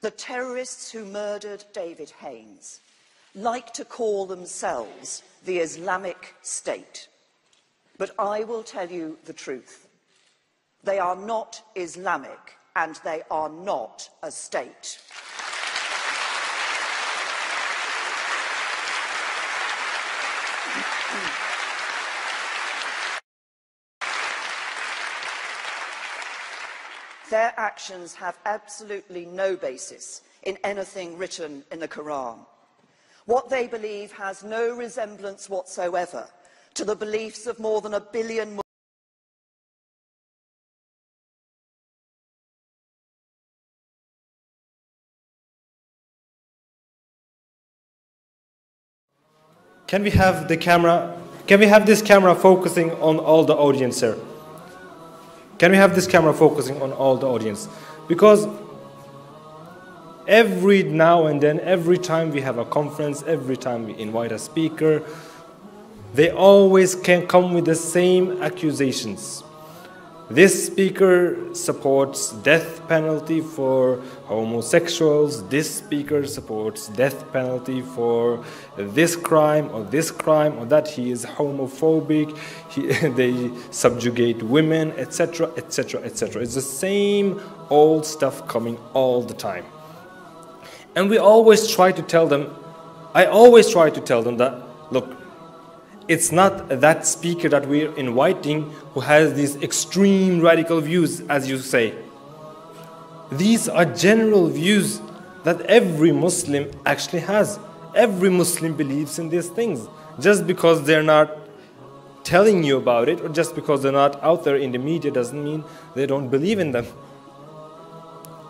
The terrorists who murdered David Haines like to call themselves the Islamic State. But I will tell you the truth. They are not Islamic, and they are not a state. Their actions have absolutely no basis in anything written in the Koran. What they believe has no resemblance whatsoever to the beliefs of more than 1 billion Muslims. Can we have the camera? Can we have this camera focusing on all the audience, sir? Can we have this camera focusing on all the audience? Because every now and then, every time we have a conference, every time we invite a speaker, they always can come with the same accusations. This speaker supports death penalty for homosexuals. This speaker supports death penalty for this crime or that. He is homophobic. They subjugate women, etc., etc., etc. It's the same old stuff coming all the time. And we always try to tell them, I always try to tell them that, look, it's not that speaker that we're inviting who has these extreme radical views, as you say. These are general views that every Muslim actually has. Every Muslim believes in these things. Just because they're not telling you about it, or just because they're not out there in the media, doesn't mean they don't believe in them.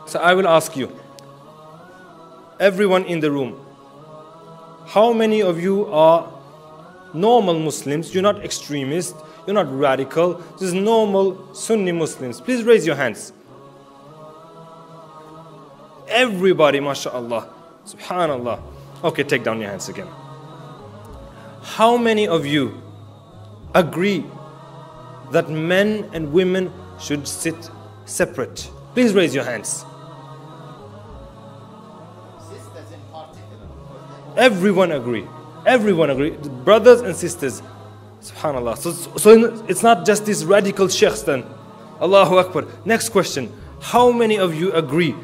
So I will ask you, everyone in the room, how many of you are normal Muslims? You're not extremists, you're not radical, just normal Sunni Muslims. Please raise your hands. Everybody, mashallah, subhanallah. Okay, take down your hands again. How many of you agree that men and women should sit separate? Please raise your hands. Everyone agree. Everyone agree. Brothers and sisters. Subhanallah. So it's not just these radical sheikhs then. Allahu Akbar. Next question. How many of you agree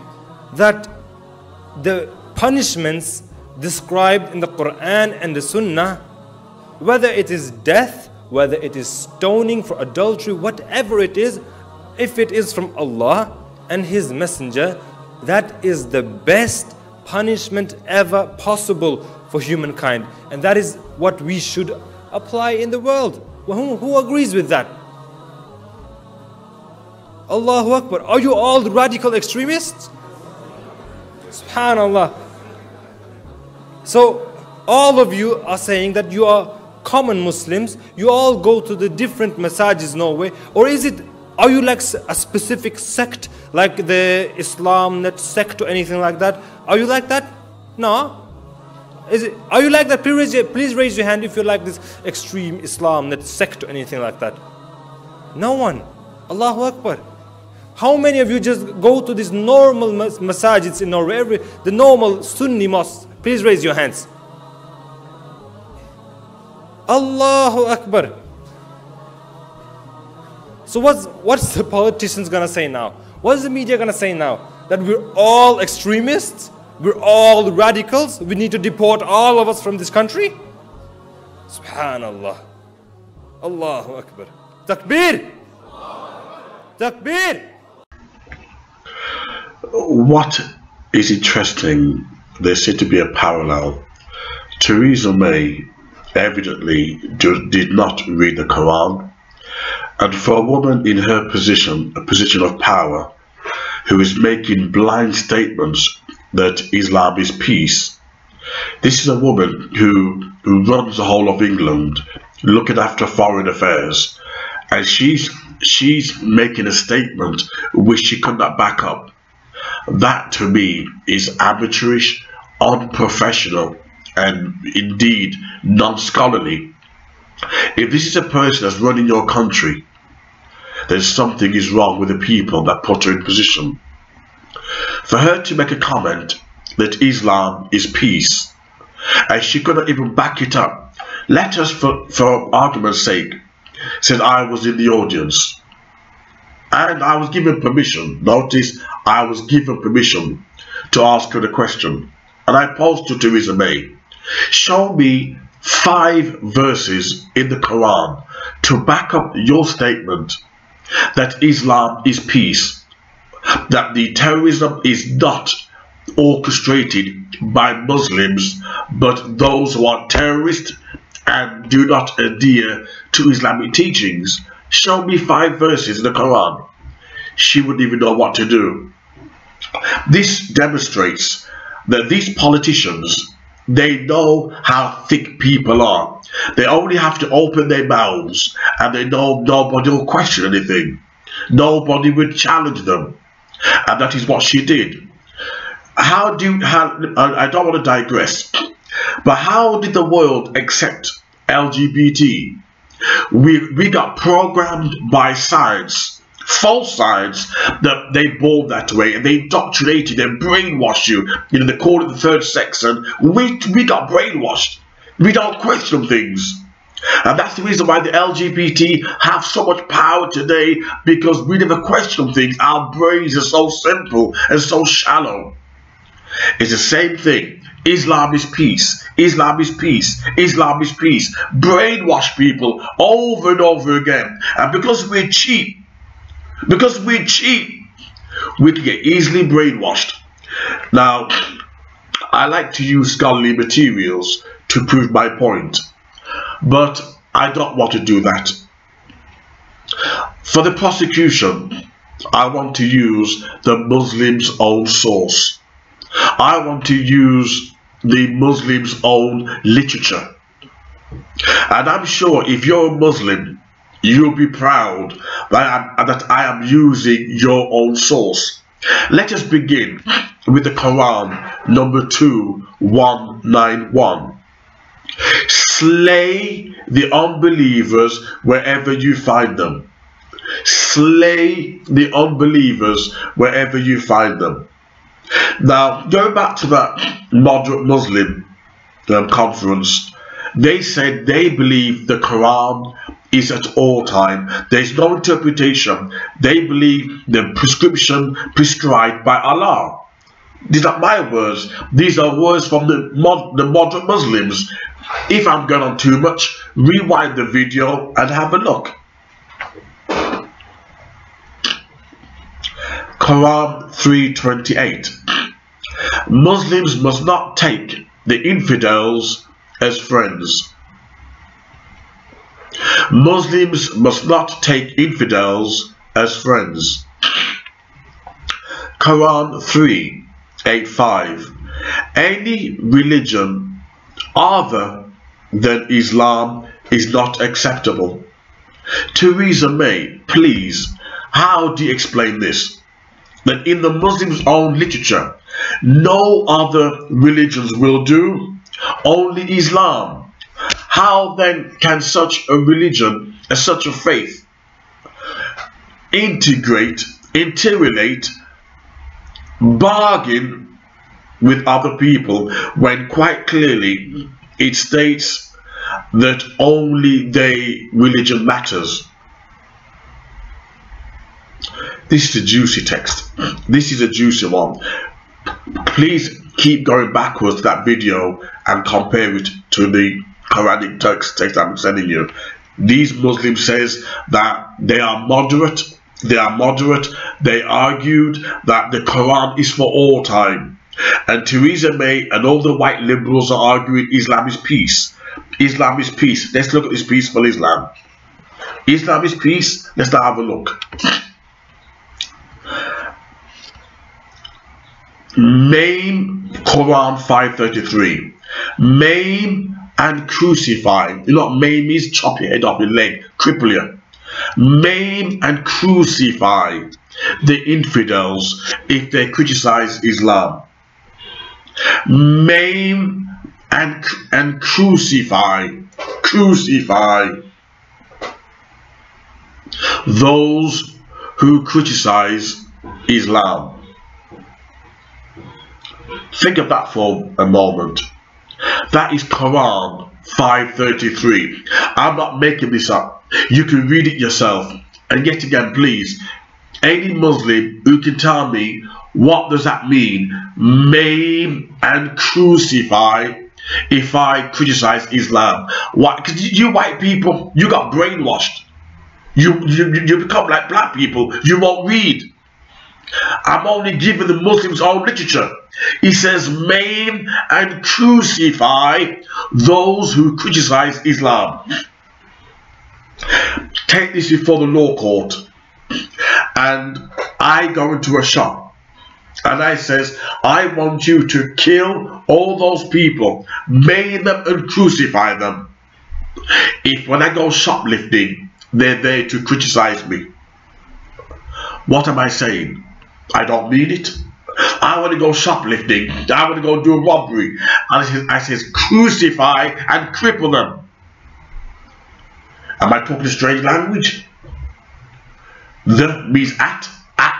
that the punishments described in the Quran and the Sunnah, whether it is death, whether it is stoning for adultery, whatever it is, if it is from Allah and His Messenger, that is the best punishment ever possible for humankind, and that is what we should apply in the world. Well, who agrees with that? Allahu Akbar. Are you all radical extremists? Subhanallah. So all of you are saying that you are common Muslims, you all go to the different masajid Norway, or are you like a specific sect, like the Islam net sect or anything like that? Are you like that? No. Are you like that? Please raise your hand if you're like this extreme Islam net sect or anything like that. No one. Allahu Akbar. How many of you just go to these normal masajids in Norway, the normal Sunni mosques? Please raise your hands. Allahu Akbar. So what's the politicians gonna say now? What's the media gonna say now? That we're all extremists? We're all radicals? We need to deport all of us from this country? Subhanallah. Allahu Akbar. Takbir! Takbir! What is interesting, there seems to be a parallel. Theresa May evidently did not read the Quran, and for a woman in her position, a position of power, who is making blind statements that Islam is peace. This is a woman who runs the whole of England, looking after foreign affairs, and she's making a statement which she could not back up. That to me is amateurish, unprofessional, and indeed non-scholarly. If this is a person that's running your country, then something is wrong with the people that put her in position. For her to make a comment that Islam is peace, and she couldn't even back it up. Let us, for argument's sake, said I was in the audience, and I was given permission. Notice, I was given permission to ask her the question, and I posed to Theresa May, show me 5 verses in the Quran to back up your statement that Islam is peace, that the terrorism is not orchestrated by Muslims, but those who are terrorists and do not adhere to Islamic teachings. Show me 5 verses in the Quran. She wouldn't even know what to do. This demonstrates that these politicians, they know how thick people are. They only have to open their mouths and they know nobody will question anything. Nobody would challenge them. And that is what she did. I don't want to digress, but how did the world accept LGBT? We got programmed by sides, false sides, that they bought that way, and they indoctrinated and brainwashed you. You know, they call it the third sex, and we got brainwashed. We don't question things. And that's the reason why the LGBT have so much power today, because we never question things. Our brains are so simple and so shallow. It's the same thing. Islam is peace. Islam is peace. Islam is peace. Brainwash people over and over again. And because we're cheap, we can get easily brainwashed. Now, I like to use scholarly materials to prove my point, but I don't want to do that. For the prosecution, I want to use the Muslim's own source. I want to use the Muslim's own literature. And I'm sure if you're a Muslim, you'll be proud that I am using your own source. Let us begin with the Quran, number 2191. Slay the unbelievers wherever you find them. Slay the unbelievers wherever you find them. Now, going back to that moderate Muslim conference, they said they believe the Quran is at all time. There's no interpretation. They believe the prescription prescribed by Allah. These are my words. These are words from the moderate Muslims. If I'm going on too much, rewind the video and have a look. Quran 3:28. Muslims must not take the infidels as friends. Muslims must not take infidels as friends. Quran 3:85. Any religion other than Islam is not acceptable. Theresa May, please, how do you explain this? That in the Muslims' own literature, no other religions will do, only Islam. How then can such a religion, such a faith, interrelate, bargain with other people, when quite clearly it states that only their religion matters? This is a juicy text. This is a juicy one. Please keep going backwards to that video and compare it to the Quranic text I'm sending you. These Muslims says that they are moderate. They argued that the Quran is for all time. And Theresa May and all the white liberals are arguing Islam is peace. Islam is peace. Let's look at this peaceful Islam. Islam is peace. Let's now have a look. Maim, Quran 5:33. Maim and crucify. You know what maim is? Chop your head off your leg, cripple you. Maim and crucify the infidels if they criticize Islam. Maim and crucify those who criticize Islam. Think of that for a moment. That is Koran 5:33. I'm not making this up. You can read it yourself. And yet again, please, any Muslim who can tell me what does that mean, maim and crucify, if I criticize Islam? Why? Because you white people, you got brainwashed. You become like black people. You won't read. I'm only giving the Muslims own literature. He says, maim and crucify those who criticize Islam. Take this before the law court, and I go into a shop and I says, I want you to kill all those people, maim them and crucify them. If when I go shoplifting, they're there to criticize me, what am I saying? I don't mean it. I want to go shoplifting, I want to go do a robbery, and I says crucify and cripple them. Am I talking a strange language? The means at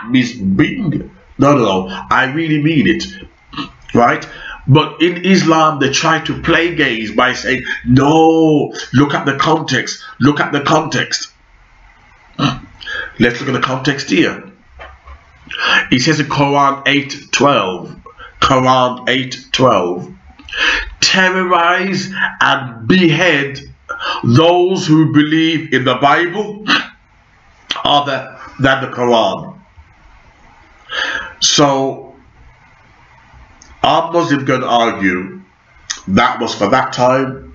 means being. No, I really mean it, right? But in Islam, they try to play games by saying, no, look at the context, look at the context. Let's look at the context here. It says in Koran 8:12, Koran 8:12, terrorize and behead those who believe in the Bible other than the Quran. So are Muslims going to argue that was for that time?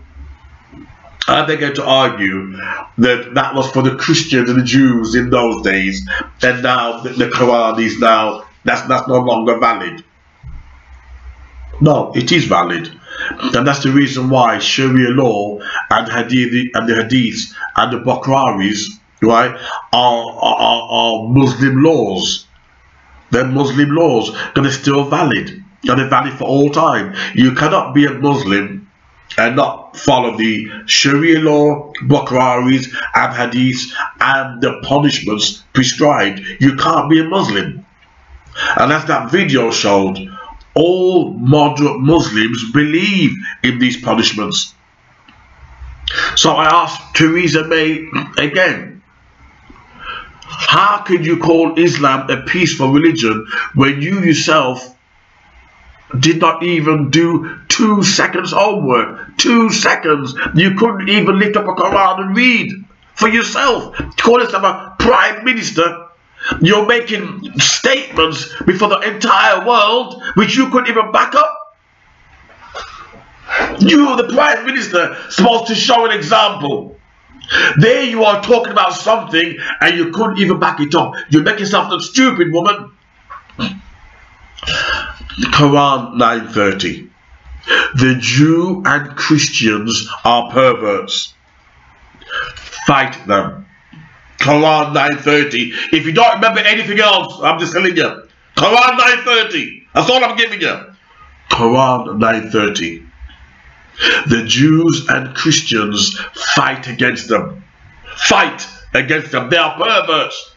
Are they going to argue that that was for the Christians and the Jews in those days, and now the Quran is now, that's no longer valid? No, it is valid. And that's the reason why Sharia law and the Hadiths and the Bukhari's, right, are Muslim laws. They're Muslim laws, and they're still valid. And they're valid for all time. You cannot be a Muslim and not follow the Sharia law, Bukhari's and Hadiths and the punishments prescribed. You can't be a Muslim. And as that video showed, all moderate Muslims believe in these punishments. So I asked Theresa May again, how can you call Islam a peaceful religion when you yourself did not even do 2 seconds homework? 2 seconds. You couldn't even lift up a Quran and read for yourself. Call yourself a prime minister. You're making statements before the entire world which you couldn't even back up. You, the Prime Minister, supposed to show an example. There you are talking about something and you couldn't even back it up. You make yourself look stupid, woman. Quran 9:30. The Jew and Christians are perverts. Fight them. Quran 9:30. If you don't remember anything else, I'm just telling you. Quran 9:30. That's all I'm giving you. Quran 9:30. The Jews and Christians, fight against them. Fight against them. They are perverts.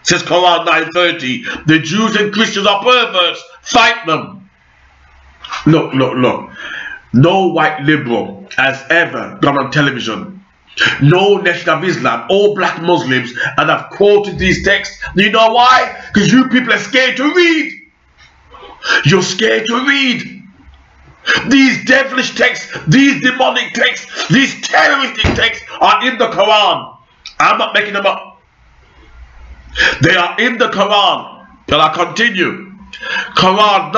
Says Quran 9:30. The Jews and Christians are perverts. Fight them. Look. No white liberal has ever gone on television, no nation of Islam, all black Muslims, and I've quoted these texts. Do you know why? Because you people are scared to read. You're scared to read. These devilish texts, these demonic texts, these terroristic texts are in the Quran. I'm not making them up. They are in the Quran. And I continue. Quran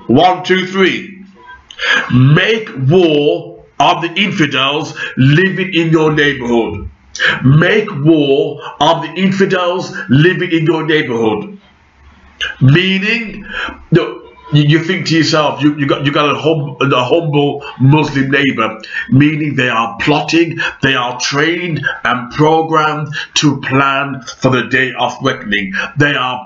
9:1-3. Make war of the infidels living in your neighborhood. Make war of the infidels living in your neighborhood. Meaning, you think to yourself, you got a humble Muslim neighbor, meaning they are plotting, they are trained and programmed to plan for the day of reckoning. They are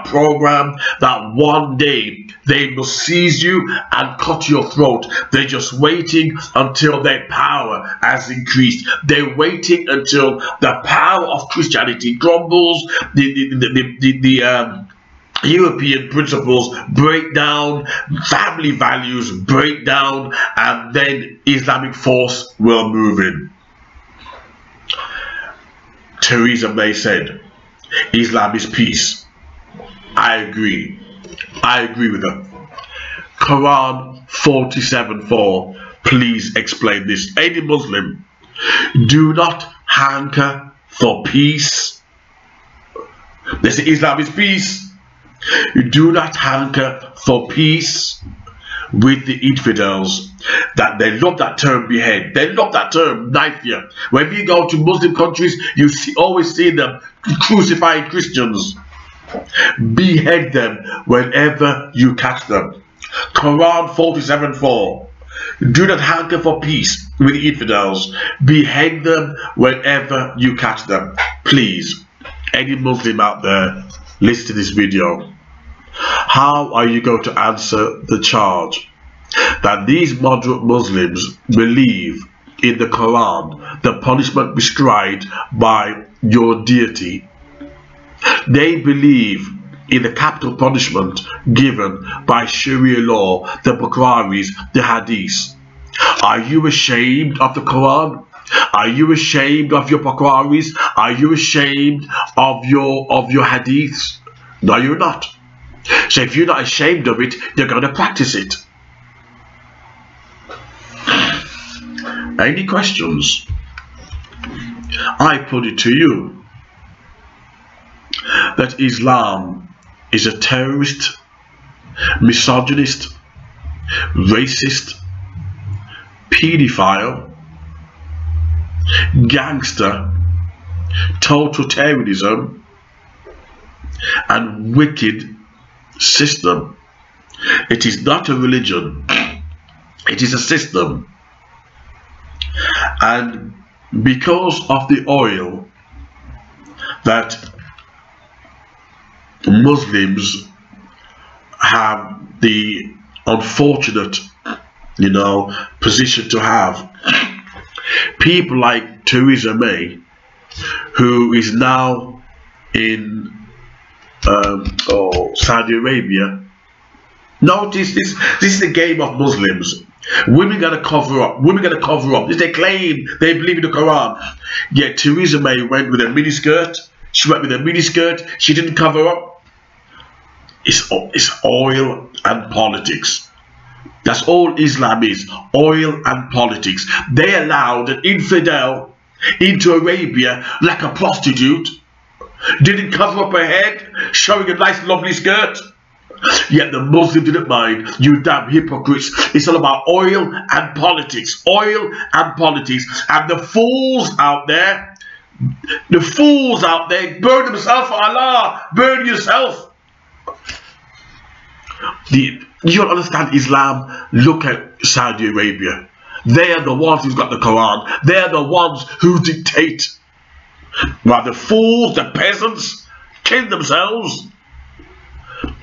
programmed that one day they must seize you and cut your throat. They're just waiting until their power has increased. They're waiting until the power of Christianity crumbles, European principles break down, family values break down, and then Islamic force will move in. Theresa May said, Islam is peace. I agree. I agree with her. Quran 47:4. Please explain this. Any Muslim, do not hanker for peace. They say Islam is peace. Do not hanker for peace with the infidels. That they love that term, behead. They love that term, knife you. When we go to Muslim countries, you always see them crucifying Christians. Behead them whenever you catch them. Quran 47:4. Do not hanker for peace with the infidels. Behead them whenever you catch them. Please, any Muslim out there, listen to this video. How are you going to answer the charge that these moderate Muslims believe in the Quran, the punishment prescribed by your deity? They believe in the capital punishment given by Sharia law, the Bukhari, the Hadith. Are you ashamed of the Quran? Are you ashamed of your Bukharis? Are you ashamed of your Hadiths? No, you're not. So if you're not ashamed of it, you're going to practice it. Any questions? I put it to you that Islam is a terrorist, misogynist, racist, pedophile, gangster, totalitarianism, and wicked system. It is not a religion, it is a system. And because of the oil that Muslims have the unfortunate, position to have, people like Theresa May, who is now in Saudi Arabia. Notice this is the game of Muslims. Women gotta cover up. Women gotta cover up. They claim they believe in the Quran. Yet Theresa May went with a miniskirt. She went with a miniskirt. She didn't cover up. It's oil and politics. That's all Islam is. Oil and politics. They allowed an infidel into Arabia like a prostitute. Didn't cover up her head, showing a nice lovely skirt. Yet the Muslim didn't mind. You damn hypocrites. It's all about oil and politics. Oil and politics. And the fools out there, burn themselves for Allah. Burn yourself. You don't understand Islam. Look at Saudi Arabia. They are the ones who've got the Quran. They are the ones who dictate. While the fools, the peasants, kill themselves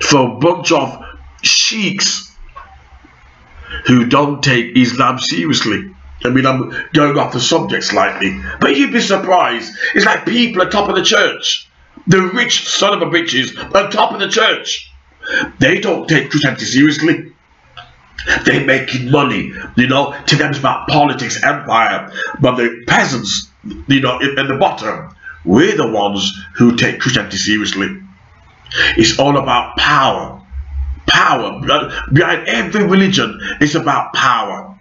for a bunch of sheiks who don't take Islam seriously. I mean, I'm going off the subject slightly, but you'd be surprised. It's like people at top of the church, the rich son of a bitches at top of the church. They don't take Christianity seriously. They're making money, to them it's about politics, empire. But the peasants, at the bottom, we're the ones who take Christianity seriously. It's all about power. Power. Behind every religion, it's about power.